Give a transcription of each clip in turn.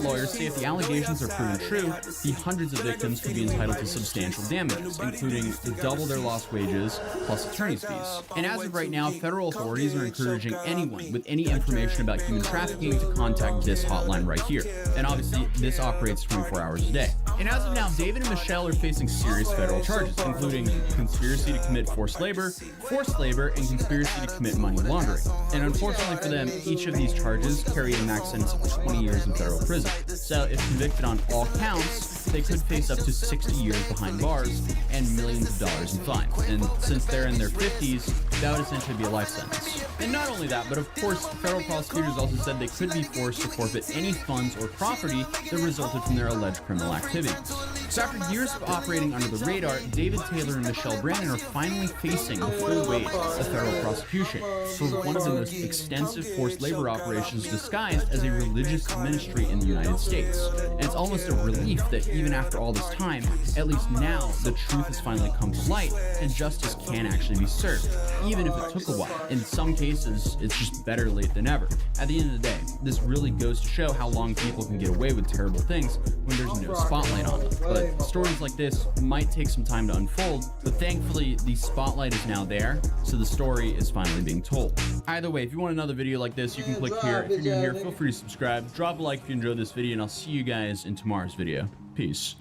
Lawyers say if the allegations are proven true, the hundreds of victims could be entitled to substantial damages, including double their lost wages plus attorney's fees. And as of right now, federal authorities are encouraging anyone with any information about human trafficking to contact this hotline right here. And obviously, this operates 24 hours a day. And as of now, David and Michelle are facing serious federal charges, including conspiracy to commit forced labor, and conspiracy to commit money laundering. And unfortunately for them, each of these charges carry a max sentence of 20 years in federal prison. So if convicted on all counts, they could face up to 60 years behind bars and millions of dollars in fines. And since they're in their 50s, that would essentially be a life sentence. And not only that, but of course, federal prosecutors also said they could be forced to forfeit any funds or property that resulted from their alleged criminal activities. So after years of operating under the radar, David Taylor and Michelle Brandon are finally facing the full weight of federal prosecution for one of the most extensive forced labor operations disguised as a religious ministry in the United States. And it's almost a relief that even after all this time, at least now, the truth has finally come to light and justice can actually be served, even if it took a while. In some cases, it's just better late than ever. At the end of the day, this really goes to show how long people can get away with terrible things when there's no spotlight on them. But stories like this might take some time to unfold, but thankfully the spotlight is now there, so the story is finally being told. Either way, if you want another video like this, you can click here. If you're new here, feel free to subscribe, drop a like if you enjoyed this video, and I'll see you guys in tomorrow's video. Peace.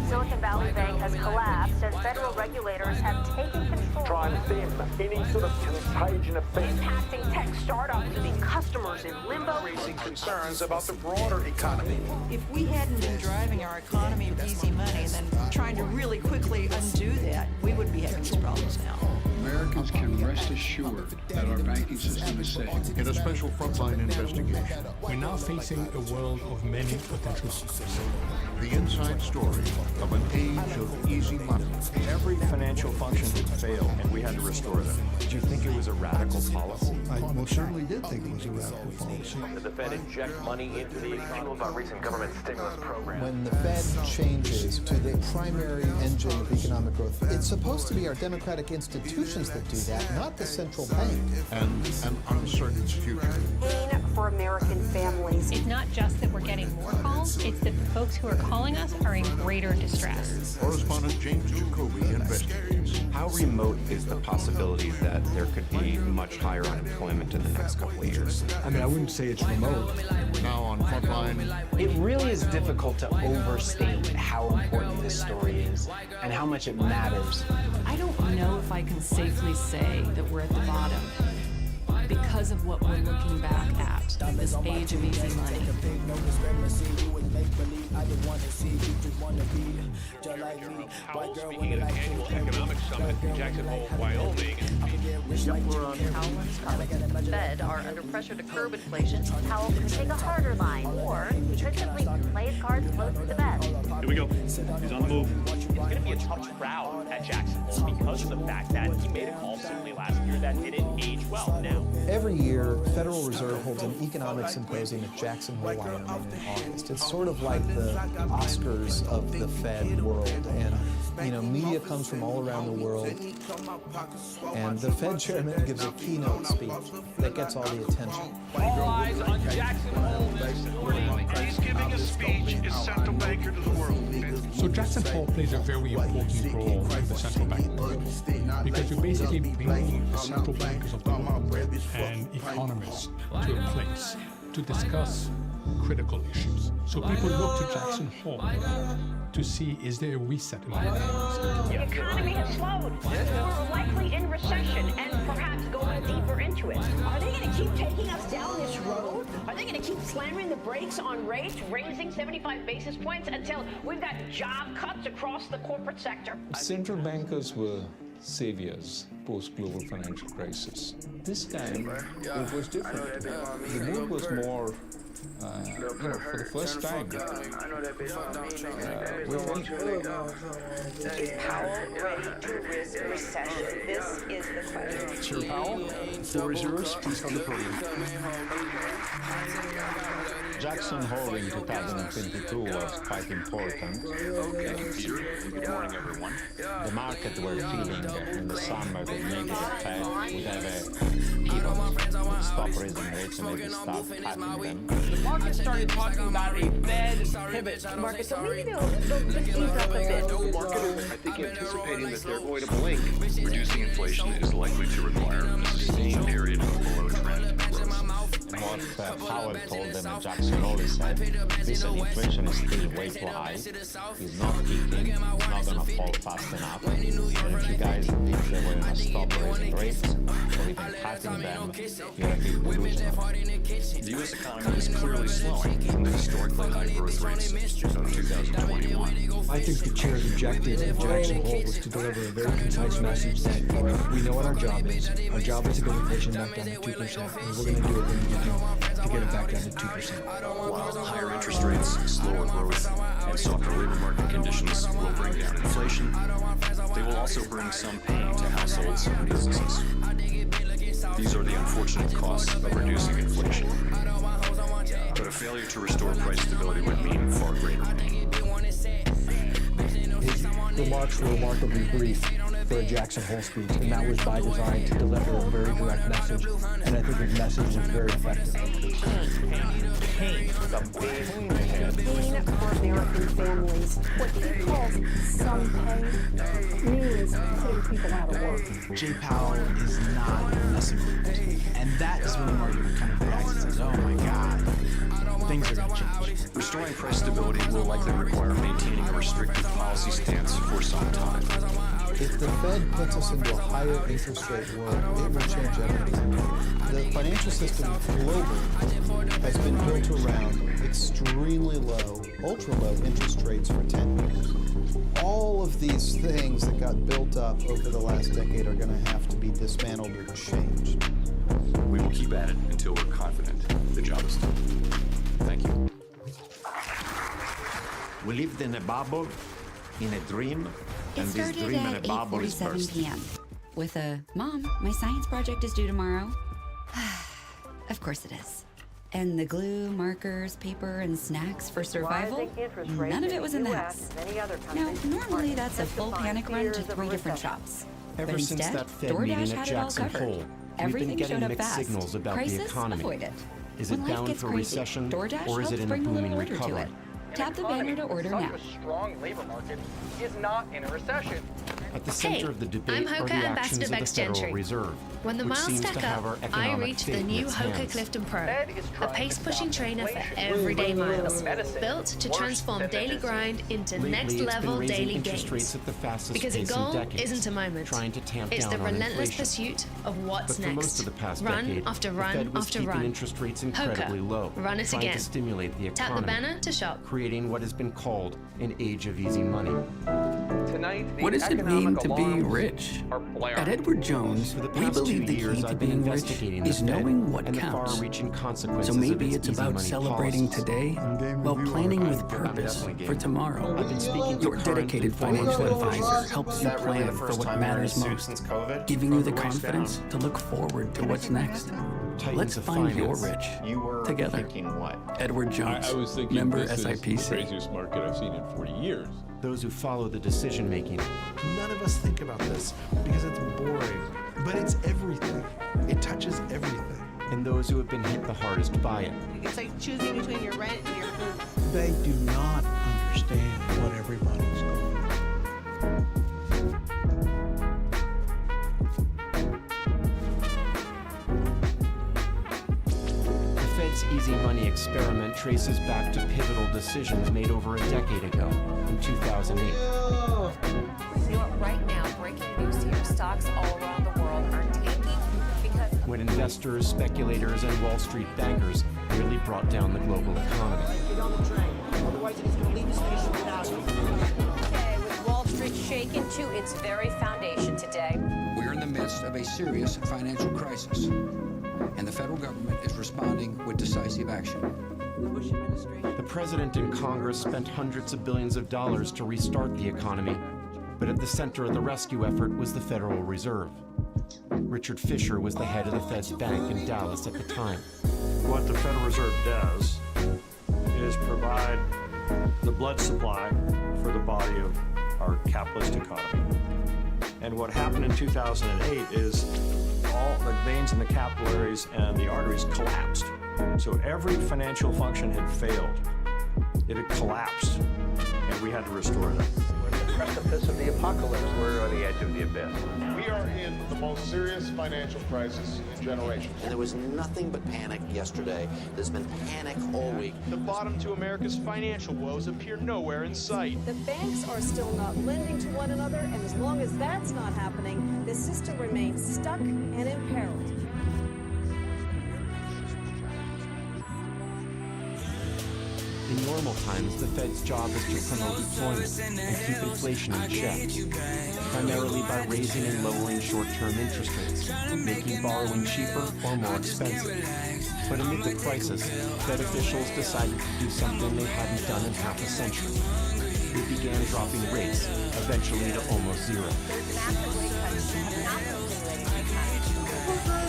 Silicon Valley Bank has collapsed as federal regulators have taken control. Trying to stem any sort of contagion effect. Impacting tech startups, leaving customers in limbo. Raising concerns about the broader economy. If we hadn't been driving our economy with easy money and then trying to really quickly undo that, we wouldn't be having these problems now. Americans can rest assured that our banking system is safe. In a special frontline investigation, we're now facing a world of many potential secrets. The inside story of an age of easy money. Every financial function had failed, and we had to restore them. Did you think it was a radical policy? I most certainly did think it was a radical policy. Did the Fed inject money into the economy? About recent government stimulus programs. When the Fed changes to the primary engine of economic growth, it's supposed to be our democratic institutions that do that, not the central bank. And an uncertain future. Pain for American families. It's not just that we're getting more calls, it's that the folks who are calling us are in greater distress. Correspondent James Jacoby investigates. How remote is the possibility that there could be much higher unemployment in the next couple of years? I mean, I wouldn't say it's remote. Now on Frontline. It really is difficult to overstate how important this story is and how much it matters. I don't know if I can safely say that we're at the bottom because of what we're looking back at, this age of easy money. Speaking at an annual economic summit in Jackson Hole, Wyoming. The Fed are under pressure to curb inflation. Powell could take a harder line, or he could simply play his cards close to the vest. Here we go. He's on the move. It's going to be a tough crowd at Jackson Hole because of the fact that he made a call simply last year that didn't age well. Now, Every year, Federal Reserve holds an economic symposium at Jackson Hole, Wyoming in August. It's sort of like the Oscars of the Fed world. And, media comes from all around the world. And the Fed chairman gives a keynote speech that gets all the attention. all eyes on Jackson Hole this morning. He's giving a speech as central banker to the world. So Jackson Hole plays a very important role in the central bank because you're basically bringing the central bankers of the world and economists to a place to discuss critical issues. So people look to Jackson Hole to see, is there a reset in our economy? The economy has slowed. We're likely in recession and perhaps going deeper into it. Are they going to keep taking us down this road? Are they going to keep slamming the brakes on rates, raising 75 basis points until we've got job cuts across the corporate sector? Central bankers were saviors. post-global financial crisis. This time, it was different. The mood was more, for the first time, Is Powell ready to risk recession? This is the question. Chair Powell, the floor is yours. Please come to the podium. Jackson Hole in 2022 was quite important. Thank you, Peter. Good morning, everyone. The market were feeling in the summer with negative Fed would have a stop raising rates and maybe start cutting them. The market started talking about a Fed pivot. Market, so we need to lift these up a bit. The market is, I think, anticipating that they're going to blink. Reducing inflation is likely to require a sustained period of below-trend growth. What Powell told them at Jackson Hole said, listen, inflation is still way too high, it's not peaking, it's not going to fall fast enough, and if you guys think they were going to stop raising rates, or even cutting them, you're a big delusional. The U.S. economy is clearly slowing from the historically high growth rates of 2021. I think the chair's objective at Jackson Hole was to deliver a very concise message that we know what our job is. Our job is to get inflation back down to 2%, and we're going to do what we need to do to get it back down to 2%. While higher interest rates, slower growth, and softer labor market conditions will bring down inflation, they will also bring some pain to households and businesses. These are the unfortunate costs of reducing inflation. But a failure to restore price stability would mean far greater pain. His remarks were remarkably brief for a Jackson Hole speech, and that was by design to deliver a very direct message, and I think his message was very effective. Pain for American families. What he calls some pay means putting people out of work. Jay Powell is not messing with it. And that is when the market kind of reacts and says, oh my God, things are going to change. Restoring price stability will likely require maintaining a restrictive policy stance for some time. If the Fed puts us into a higher interest rate world, it will change everything. The financial system globally has been built around extremely low, ultra-low interest rates for 10 years. All of these things that got built up over the last decade are going to have to be dismantled or changed. We will keep at it until we're confident the job is done. Thank you. We lived in a bubble, in a dream, and It this started dream in a at bubble is 8:47 burst. p.m. with a, Mom, my science project is due tomorrow. Of course it is. And the glue, markers, paper, and snacks for survival, none of it was in the house. Now, normally that's a full panic run to 3 different shops. Ever But since instead, that Fed DoorDash meeting at had it all Jackson covered. Hole, we've been Everything getting showed up mixed fast. signals about the Crisis economy. avoided. Is When it life down gets for crazy, recession, DoorDash or is helps it in a bring a little booming order to recovery? it. Tap the banner to order now. A strong labor market is not in a recession. At the center of the debate I'm are Hoka the actions Ambassador of the Bex Federal Gentry. Reserve, When the which miles seems to stack have our up, I economic reach fate the in new its Hoka hands. Clifton Pro, a pace-pushing trainer for everyday miles, built to transform daily grind into Lately, it's been next-level raising daily interest gains. rates at the fastest Because a pace in goal decades, isn't a moment. trying to tamp It's down the on relentless inflation. pursuit of what's But for next. most of the past Run decade, after the run Fed was after keeping run. interest rates incredibly Hoka, low, run it trying again. to stimulate the Tap economy, the banner to shop. creating what has been called an age of easy money. Tonight, What does it mean to be rich? At Edward Jones, we believe the key to being rich is knowing what counts. So maybe it's about celebrating today while planning with purpose for tomorrow. Your dedicated financial advisor helps you plan for what matters most, giving you the confidence to look forward to what's next. Let's find your rich together. Edward Jones, I was thinking member this is the SIPC. craziest market I've seen in 40 years. Those who follow the decision making. None of us think about this because it's boring, but it's everything. It touches everything. And those who have been hit the hardest by it. It's like choosing between your rent and your food. They do not understand what everybody's going through. The Fed's easy money experiment traces back to pivotal decisions made over a decade ago, in 2008. You know what? Right now, breaking news here: stocks all around the world are tanking because When investors, speculators, and Wall Street bankers nearly brought down the global economy. Get on the train. Otherwise, it is going to leave this nation without you. Okay, with Wall Street shaken to its very foundation today. We're in the midst of a serious financial crisis, and the federal government is responding with decisive action. The president and Congress spent hundreds of billions of dollars to restart the economy, but at the center of the rescue effort was the Federal Reserve. Richard Fisher was the head of the Fed's bank in Dallas at the time. What the Federal Reserve does is provide the blood supply for the body of our capitalist economy. And what happened in 2008 is all the veins in the capillaries and the arteries collapsed. So every financial function had failed. It had collapsed, and we had to restore them. We're at the precipice of the apocalypse. We're on the edge of the abyss. We are in the most serious financial crisis in generations. And there was nothing but panic yesterday. There's been panic all week. The bottom to America's financial woes appear nowhere in sight. The banks are still not lending to one another, and as long as that's not happening, the system remains stuck and imperiled. In normal times, the Fed's job is to promote employment and keep inflation in check, primarily by raising and lowering short-term interest rates, making borrowing cheaper or more expensive. But amid the crisis, Fed officials decided to do something they hadn't done in half a century. They began dropping rates, eventually to almost zero.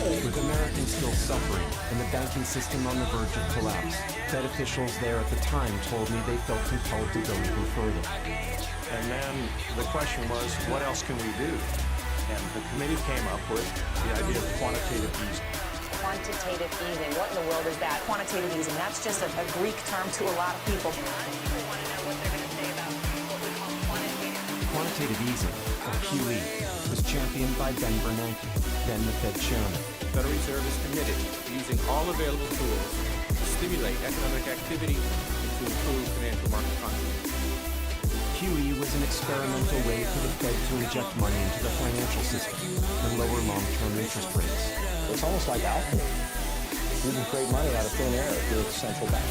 With Americans still suffering and the banking system on the verge of collapse, Fed officials there at the time told me they felt compelled to go even further. And then the question was, what else can we do? And the committee came up with the idea of quantitative easing. Quantitative easing. What in the world is that? Quantitative easing. That's just a Greek term to a lot of people. Quantitative easing, or QE, was championed by Ben Bernanke, then the Fed chairman. The Federal Reserve is committed to using all available tools to stimulate economic activity and to improve financial market confidence. QE was an experimental way for the Fed to inject money into the financial system and lower long-term interest rates. It's almost like alchemy. You can create money out of thin air if you're a central bank.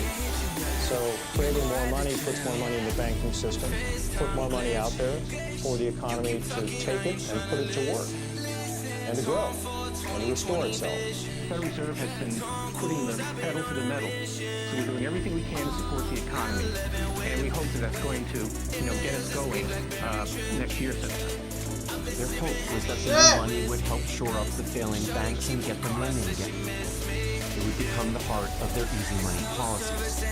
So creating more money puts more money in the banking system, put more money out there for the economy to take it and put it to work and to grow and to restore itself. The Federal Reserve has been putting the pedal to the metal. So we're doing everything we can to support the economy, and we hope that that's going to, get us going next year sometime. Their hope was that the new money would help shore up the failing banks and get them lending again. It would become the heart of their easy money policies.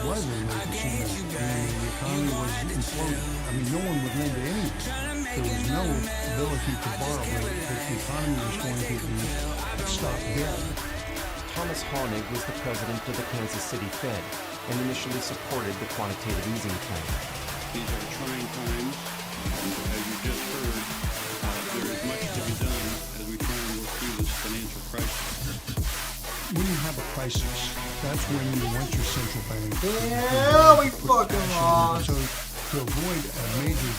Was a real machine. The economy was imploding. No one would lend to anyone. There was no ability to borrow. The economy was going to be stopped dead. Thomas Honig was the president of the Kansas City Fed and initially supported the quantitative easing plan. These are trying times. As you just heard, there is much to be done as we try and work through this financial crisis. When you have a crisis, that's when you want your central bank. Yeah, we fucking lost. So to avoid a major